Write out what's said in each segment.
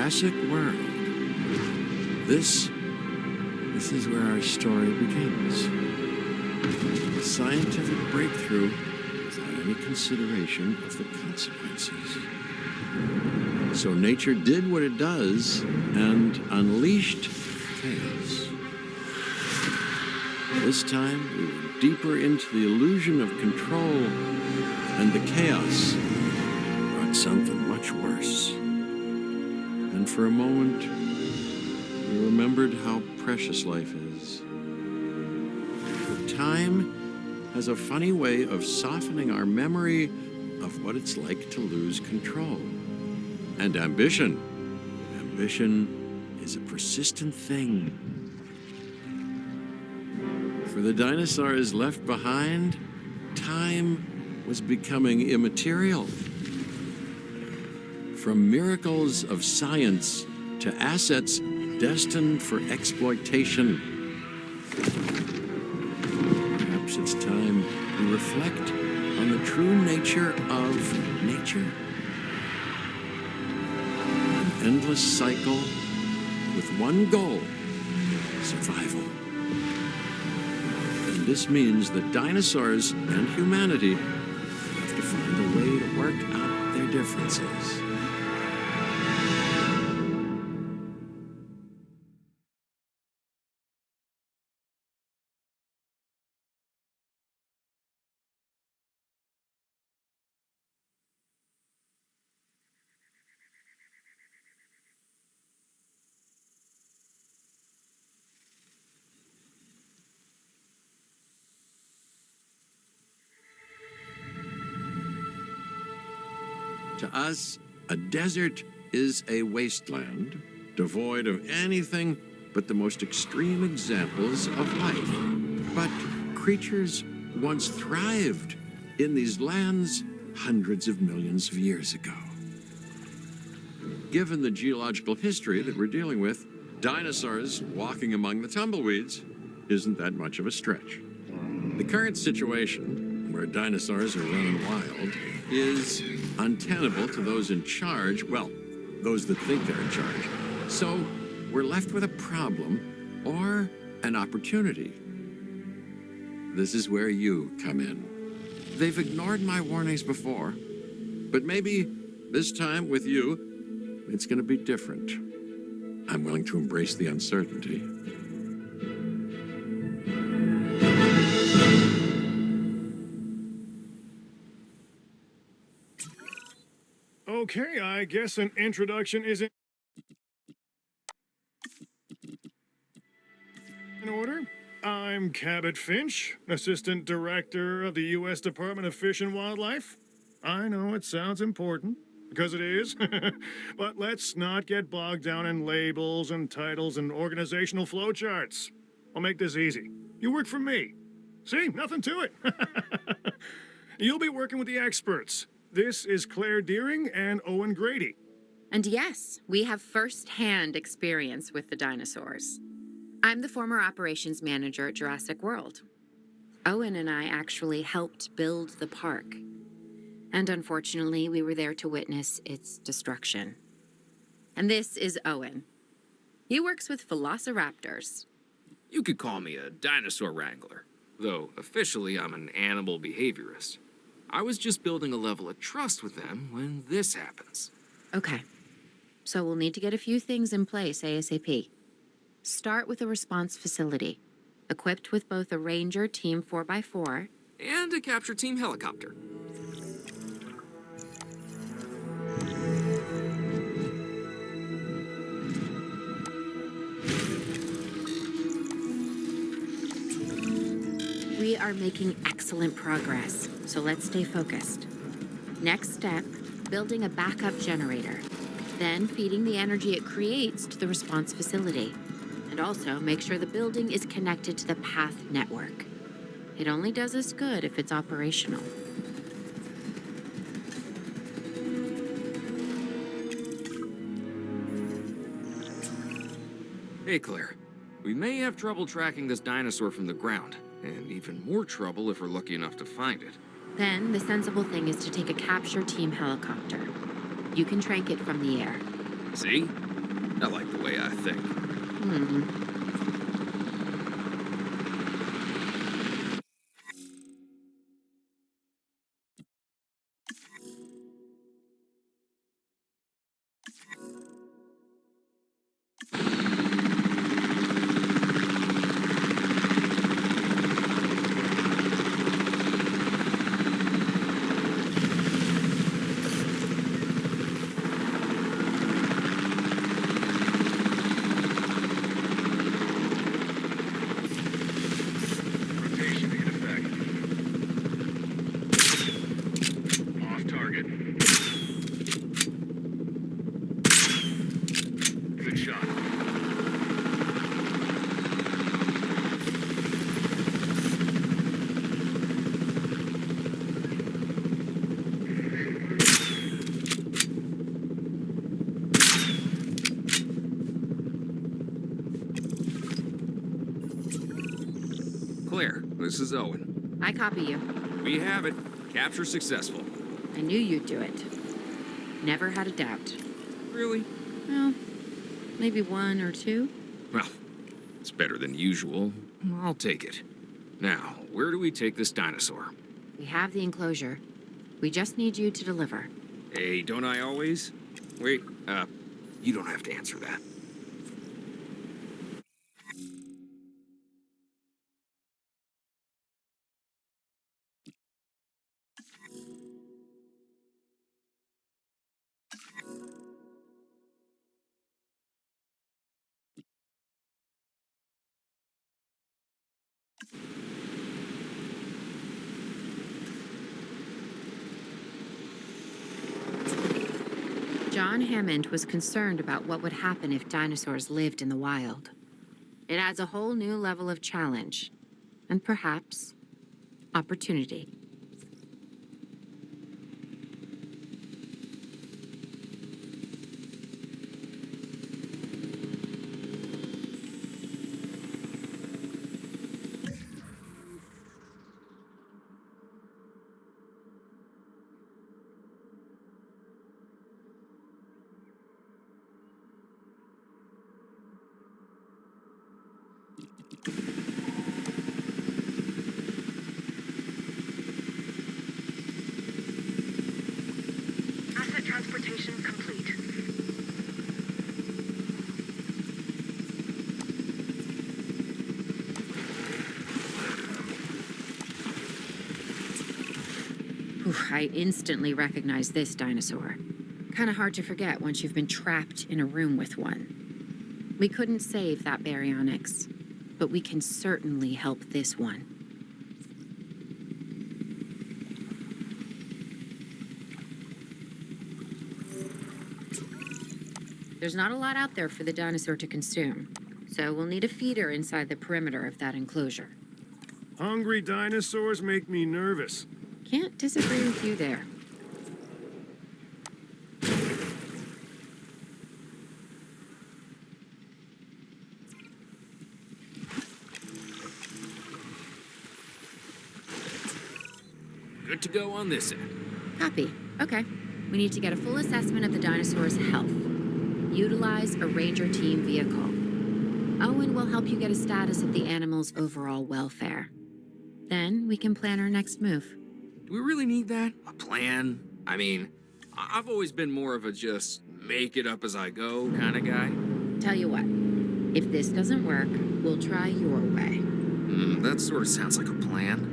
Jurassic World. This is where our story begins. A scientific breakthrough without any consideration of the consequences. So nature did what it does and unleashed chaos. This time, we were deeper into the illusion of control, and the chaos brought something much worse. And for a moment, we remembered how precious life is. Time has a funny way of softening our memory of what it's like to lose control. And ambition is a persistent thing. For the dinosaurs left behind, time was becoming immaterial. From miracles of science to assets destined for exploitation. Perhaps it's time we reflect on the true nature of nature. An endless cycle with one goal: survival. And this means that dinosaurs and humanity have to find a way to work out their differences. To us, a desert is a wasteland, devoid of anything but the most extreme examples of life. But creatures once thrived in these lands hundreds of millions of years ago. Given the geological history that we're dealing with, dinosaurs walking among the tumbleweeds isn't that much of a stretch. The current situation, where dinosaurs are running wild, is untenable to those in charge, well, those that think they're in charge. So we're left with a problem or an opportunity. This is where you come in. They've ignored my warnings before, but maybe this time with you, it's going to be different. I'm willing to embrace the uncertainty. Okay, I guess an introduction isn't in order. I'm Cabot Finch, Assistant Director of the U.S. Department of Fish and Wildlife. I know it sounds important, because it is, but let's not get bogged down in labels and titles and organizational flowcharts. I'll make this easy. You work for me. See, nothing to it. You'll be working with the experts. This is Claire Deering and Owen Grady. And yes, we have first-hand experience with the dinosaurs. I'm the former operations manager at Jurassic World. Owen and I actually helped build the park. And unfortunately, we were there to witness its destruction. And this is Owen. He works with velociraptors. You could call me a dinosaur wrangler, though officially I'm an animal behaviorist. I was just building a level of trust with them when this happens. Okay. So we'll need to get a few things in place ASAP. Start with a response facility, equipped with both a Ranger Team 4x4 And a capture team helicopter. We are making excellent progress, so let's stay focused. Next step, building a backup generator. Then feeding the energy it creates to the response facility. And also make sure the building is connected to the path network. It only does us good if it's operational. Hey, Claire. We may have trouble tracking this dinosaur from the ground, and even more trouble if we're lucky enough to find it. Then the sensible thing is to take a capture team helicopter. You can trank it from the air. See? I like the way I think. Rotation in effect. Off target. Good shot. Claire, this is Owen. I copy you. We have it. Capture successful. I knew you'd do it. Never had a doubt. Really? Well, maybe one or two. Well, it's better than usual. I'll take it. Now, where do we take this dinosaur? We have the enclosure. We just need you to deliver. Hey, don't I always? Wait, you don't have to answer that. John Hammond was concerned about what would happen if dinosaurs lived in the wild. It adds a whole new level of challenge, and perhaps opportunity. Asset transportation complete. Ooh, I instantly recognize this dinosaur. Kind of hard to forget once you've been trapped in a room with one. We couldn't save that baryonyx, but we can certainly help this one. There's not a lot out there for the dinosaur to consume, so we'll need a feeder inside the perimeter of that enclosure. Hungry dinosaurs make me nervous. Can't disagree with you there. Good to go on this end. Copy. Okay. We need to get a full assessment of the dinosaur's health. Utilize a ranger team vehicle. Owen will help you get a status of the animal's overall welfare. Then we can plan our next move. Do we really need that? A plan? I mean, I've always been more of a just make it up as I go kind of guy. Tell you what, if this doesn't work, we'll try your way. That sort of sounds like a plan.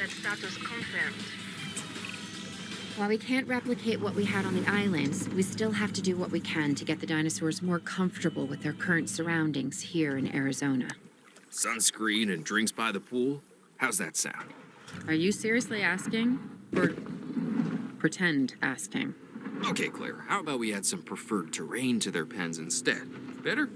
said status confirmed. While we can't replicate what we had on the islands, we still have to do what we can to get the dinosaurs more comfortable with their current surroundings here in Arizona. Sunscreen and drinks by the pool? How's that sound? Are you seriously asking? Or pretend asking? Okay, Claire, how about we add some preferred terrain to their pens instead? Better?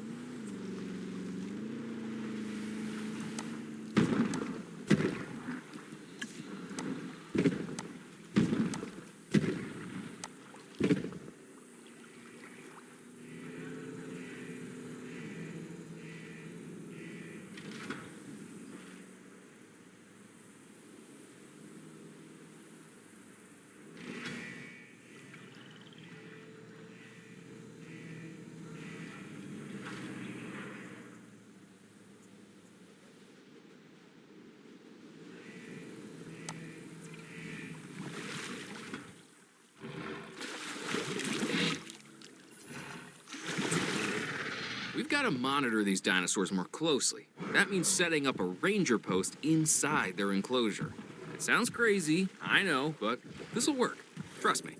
We've got to monitor these dinosaurs more closely. That means setting up a ranger post inside their enclosure. It sounds crazy, I know, but this'll work. Trust me.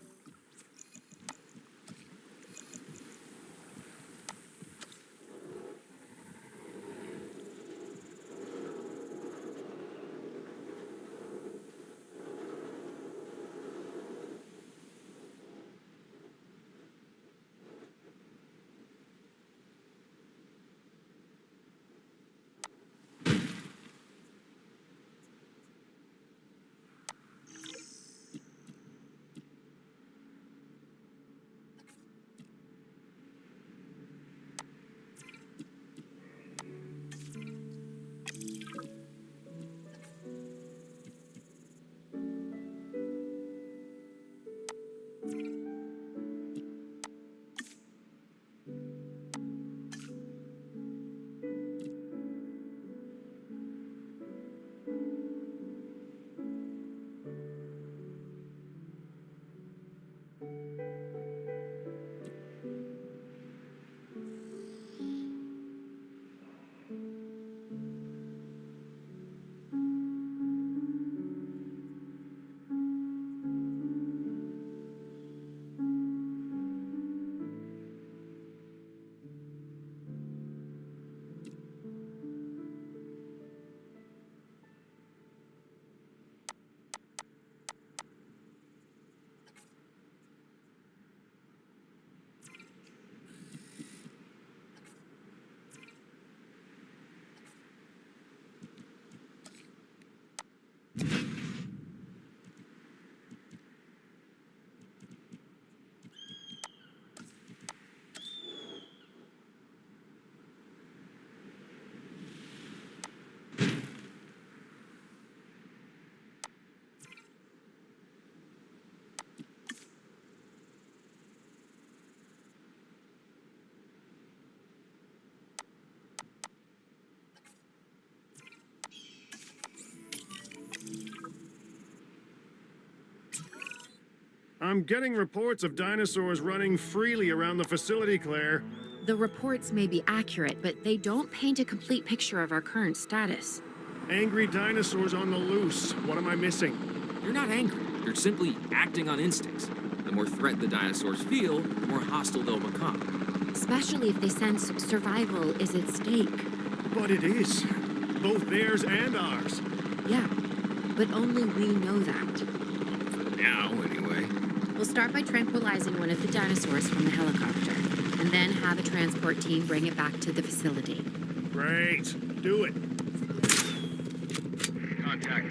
I'm getting reports of dinosaurs running freely around the facility, Claire. The reports may be accurate, but they don't paint a complete picture of our current status. Angry dinosaurs on the loose. What am I missing? They're not angry. They're simply acting on instincts. The more threat the dinosaurs feel, the more hostile they'll become. Especially if they sense survival is at stake. But it is. Both theirs and ours. Yeah, but only we know that. For now, anyway. We'll start by tranquilizing one of the dinosaurs from the helicopter, and then have a transport team bring it back to the facility. Great. Do it. Contact.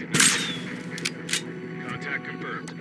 Contact confirmed.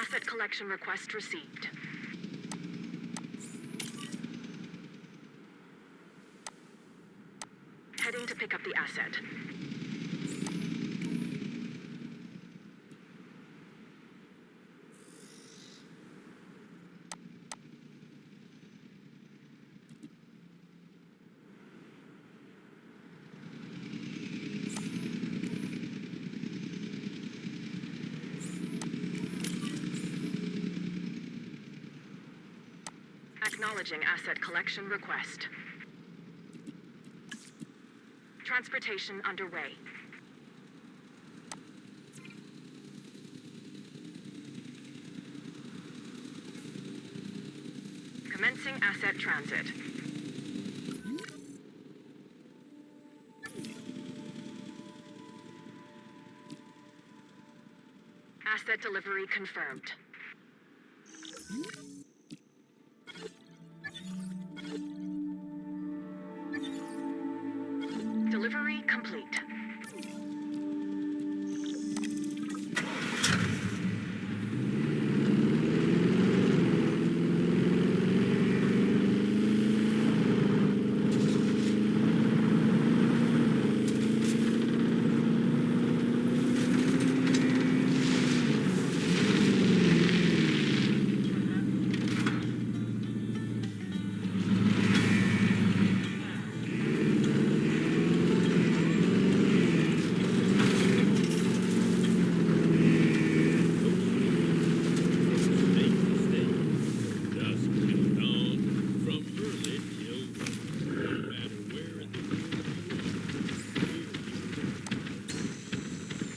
Asset collection request received. Heading to pick up the asset. Acknowledging asset collection request. Transportation underway. Commencing asset transit. Asset delivery confirmed. Delivery complete.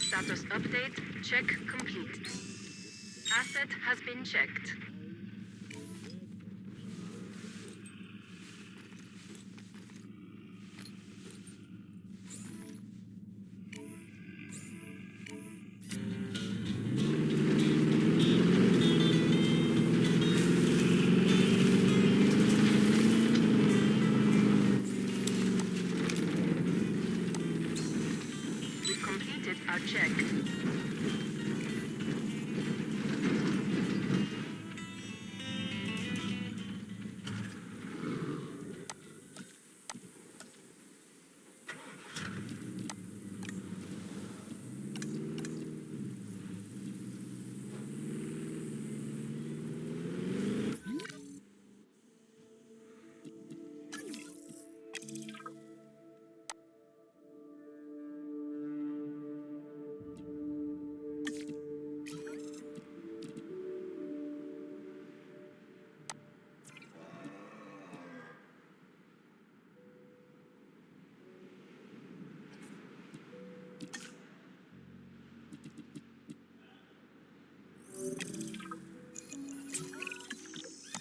Status update, check complete. Asset has been checked. We've completed our check.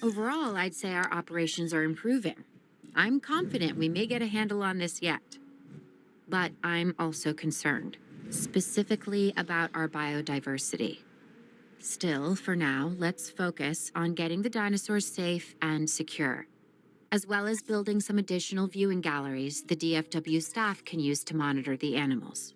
Overall, I'd say our operations are improving. I'm confident we may get a handle on this yet. But I'm also concerned, specifically about our biodiversity. Still, for now, let's focus on getting the dinosaurs safe and secure, as well as building some additional viewing galleries the DFW staff can use to monitor the animals.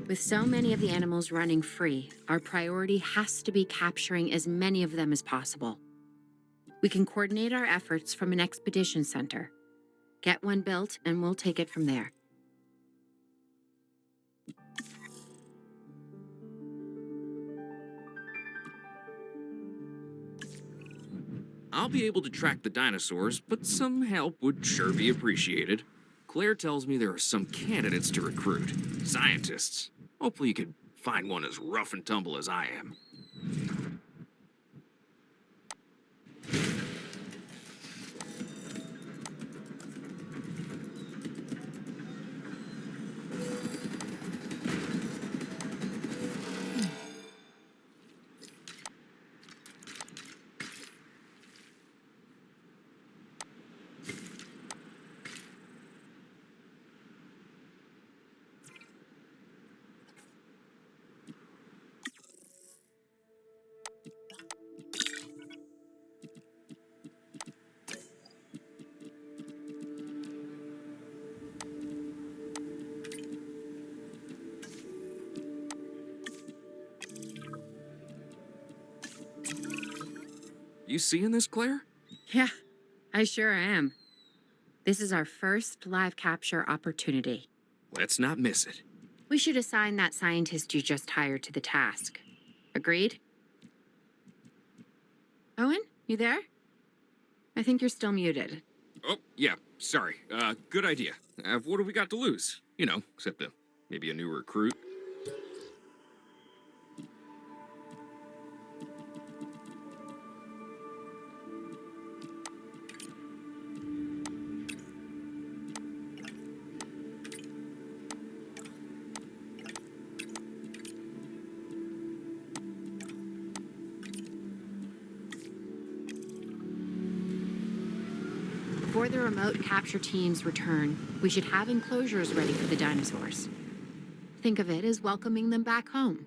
With so many of the animals running free, our priority has to be capturing as many of them as possible. We can coordinate our efforts from an expedition center. Get one built, and we'll take it from there. I'll be able to track the dinosaurs, but some help would sure be appreciated. Claire tells me there are some candidates to recruit. Scientists. Hopefully you can find one as rough and tumble as I am. You seeing this, Claire? Yeah, I sure am. This is our first live capture opportunity. Let's not miss it. We should assign that scientist you just hired to the task. Agreed? Owen, you there? I think you're still muted. Oh, yeah, sorry. Good idea. What have we got to lose? You know, except maybe a new recruit. Before the remote capture teams return, we should have enclosures ready for the dinosaurs. Think of it as welcoming them back home.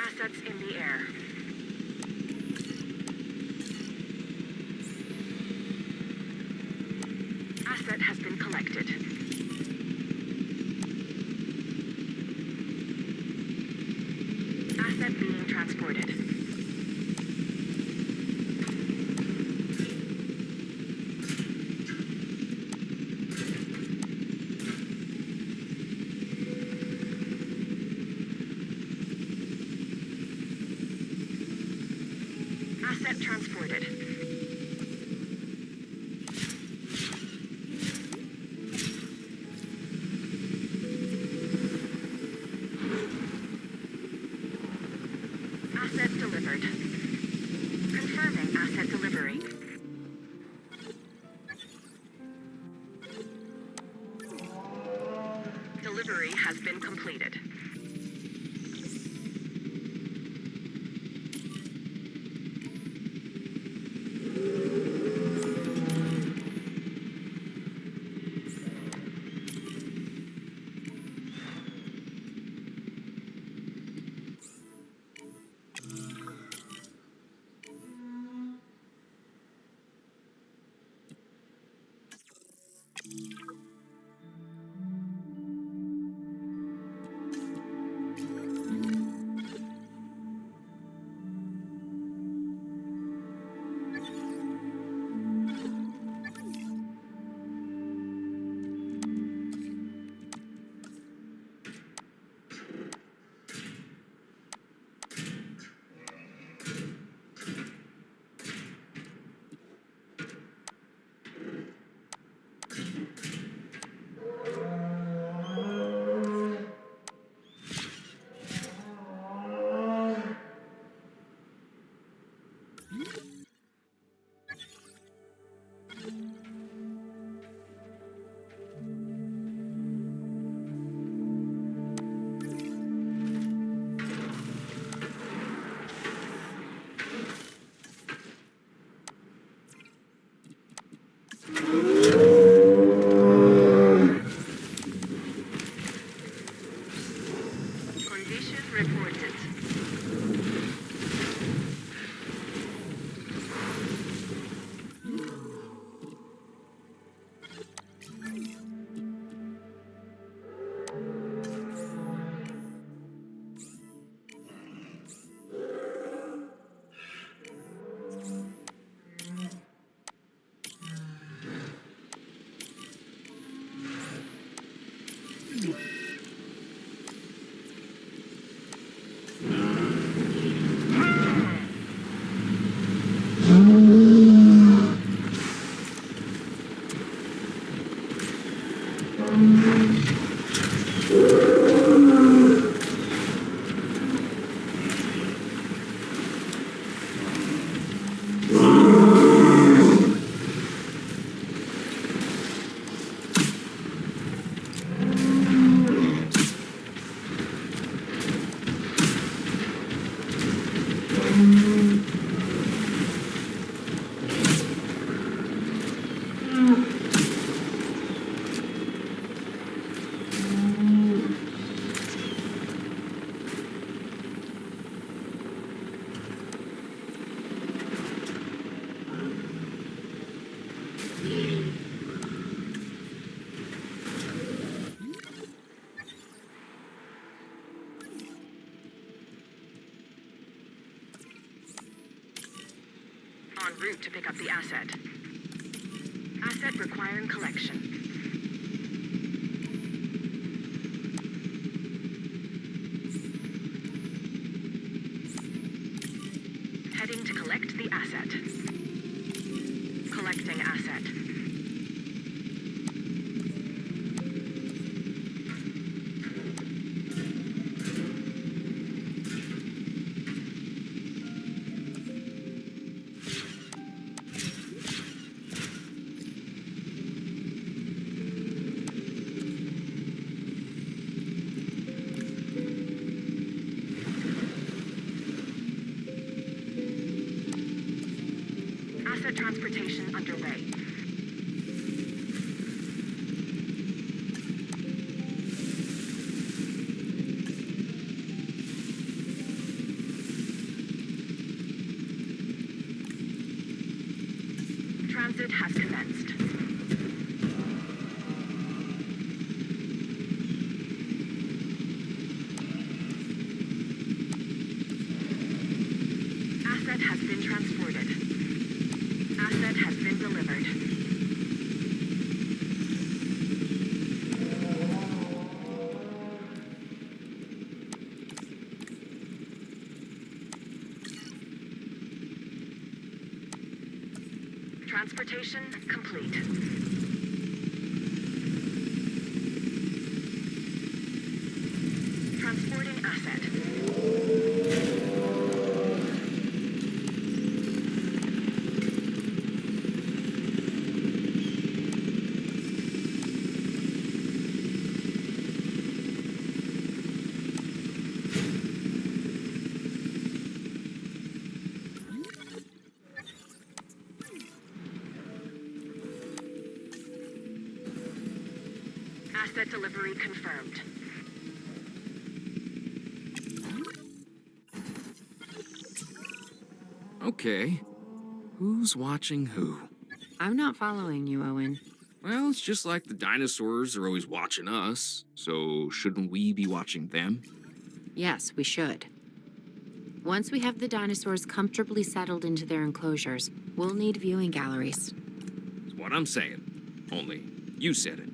Assets in the air. Asset has been collected. Asset being transported. Asset transported. Asset delivered. Confirming asset delivery. Delivery has been completed. Condition reported. En route to pick up the asset. Asset requiring collection. Heading to collect the asset. Collecting asset. Asset transportation underway. Transit has commenced. Asset has been transported. Asset has been delivered. Transportation complete. Transporting asset. Asset delivery confirmed. Okay. Who's watching who? I'm not following you, Owen. Well, it's just like the dinosaurs are always watching us, so shouldn't we be watching them? Yes, we should. Once we have the dinosaurs comfortably settled into their enclosures, we'll need viewing galleries. That's what I'm saying. Only, you said it.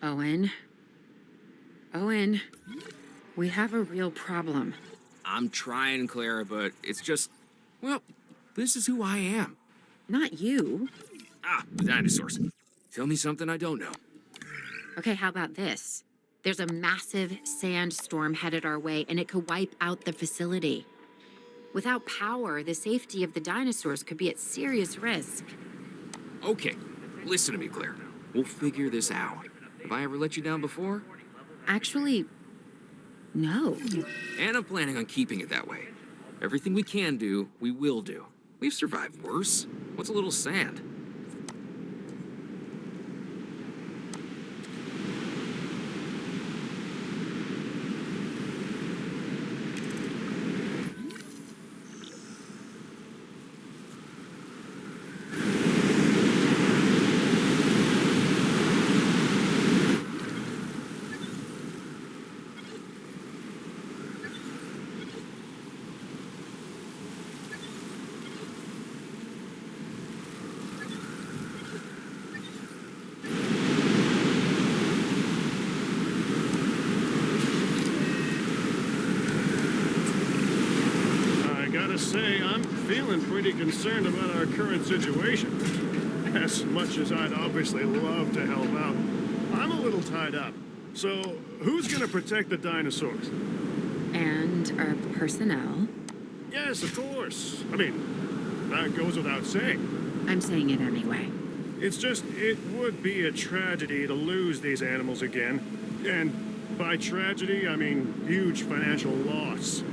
Owen. Owen, we have a real problem. I'm trying, Clara, but it's just, well, this is who I am. Not you. Ah, the dinosaurs. Tell me something I don't know. Okay, how about this? There's a massive sandstorm headed our way, and it could wipe out the facility. Without power, the safety of the dinosaurs could be at serious risk. Okay, listen to me, Claire. We'll figure this out. Have I ever let you down before? Actually, no. And I'm planning on keeping it that way. Everything we can do, we will do. We've survived worse. What's a little sand? Say, I'm feeling pretty concerned about our current situation. As much as I'd obviously love to help out, I'm a little tied up. So, who's gonna protect the dinosaurs? And our personnel. Yes, of course. I mean, that goes without saying. I'm saying it anyway. It's just, it would be a tragedy to lose these animals again. And by tragedy, I mean huge financial loss.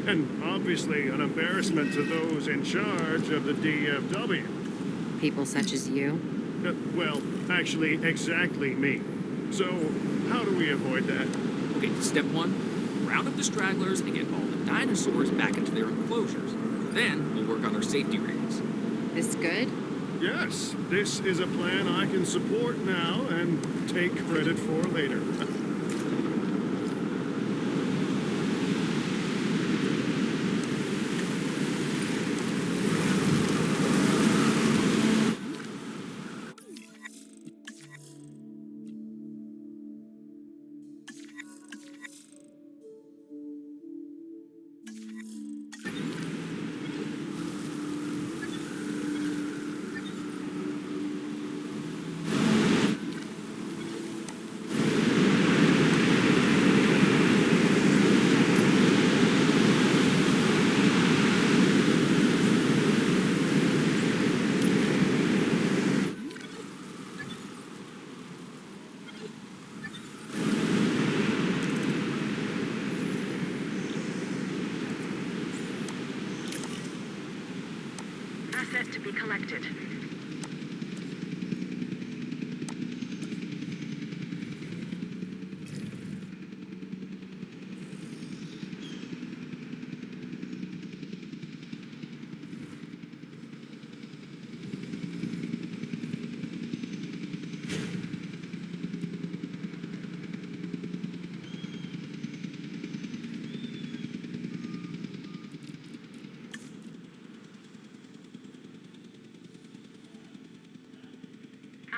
And obviously an embarrassment to those in charge of the DFW. People such as you. Well, actually, exactly me. So, how do we avoid that? Okay, step one, round up the stragglers and get all the dinosaurs back into their enclosures. Then we'll work on their safety ratings. This good? Yes, this is a plan I can support now and take credit for later. Asset to be collected.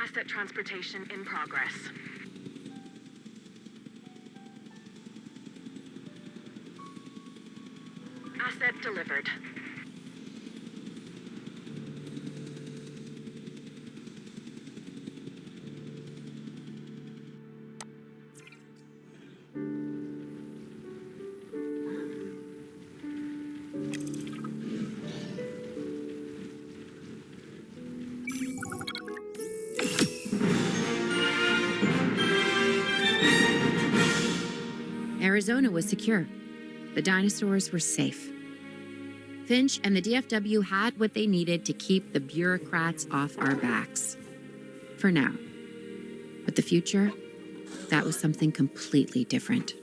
Asset transportation in progress. Asset delivered. Arizona was secure. The dinosaurs were safe. Finch and the DFW had what they needed to keep the bureaucrats off our backs. For now. But the future, that was something completely different.